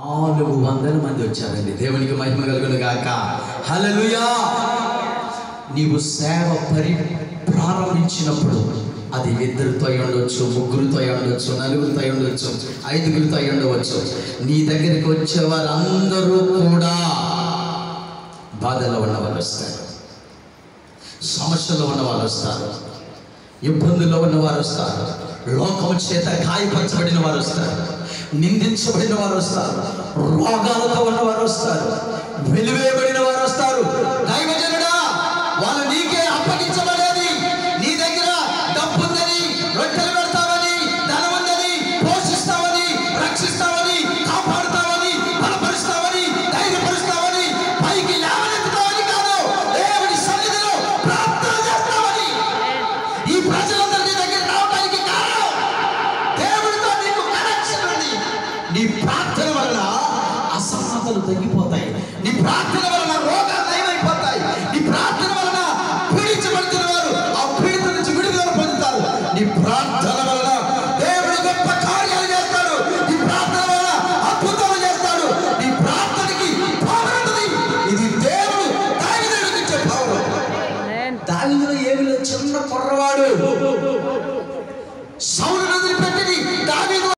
400 మంది వచ్చారండి. దేవునికి మహిమ కలుగును గాక. హల్లెలూయా. నీవు సేవ ప్రారంభించినప్పుడు అది 2తో ఉండొచ్చు, 3తో ఉండొచ్చు, 4తో ఉండొచ్చు, 5గురితో ఉండవచ్చు. నీ దగ్గరికి వచ్చే వారందరూ కూడా బాధలో ఉన్నవాళ్ళు వస్తారు, సమస్యలో ఉన్నవాళ్ళు వస్తారు, ఇబ్బందుల్లో ఉన్నవారు వస్తారు, లోకం చేత గాయపరచబడిన వారు వస్తారు, నిందించబడిన వారు వస్తారు, రోగాలతో ఉన్నవారు వస్తారు, వెలివేయబడిన వారు వస్తారు. దైవజనుడా, వాళ్ళు నీకే అప్పగించబడేది. నీ దగ్గర డబ్బు ఉందని, రొట్టెలు పెడతావని, ధనం ఉందని, పోషిస్తావని, రక్షిస్తావని, కాపాడుతావని, బలపరుస్తావని, ధైర్యపరుస్తావని, పైకి లేవనెత్తుతావని కాదు, దేవుని సన్నిధిలో ప్రార్థన చేస్తావని. ఈ ప్రజలందరూ నీ దగ్గర రావడానికి కారణం దేవుడితో నీకు కనెక్షన్ ఉంది. నీ ప్రార్థన వలన అసమానతలు తగ్గిపోతాయి. నీ ప్రార్థన వలన రోగాలు నయమైపోతాయి. నీ ప్రార్థన వలన పీడించబడుతున్న వారు ఆ పీడిత నుంచి విడుదల పొందుతారు. నీ ప్రార్థన వలన దేవుడు గొప్ప కార్యాలు చేస్తాడు. నీ ప్రార్థన వలన అద్భుతాలు చేస్తాడు. నీ ప్రార్థనకి పవర్ ఉంటుంది. ఇది దేవుడు దావీదుకి ఇచ్చే పవర్. దావీదులో ఏమీ లేదు, చిన్న కుర్రవాడు. సౌలు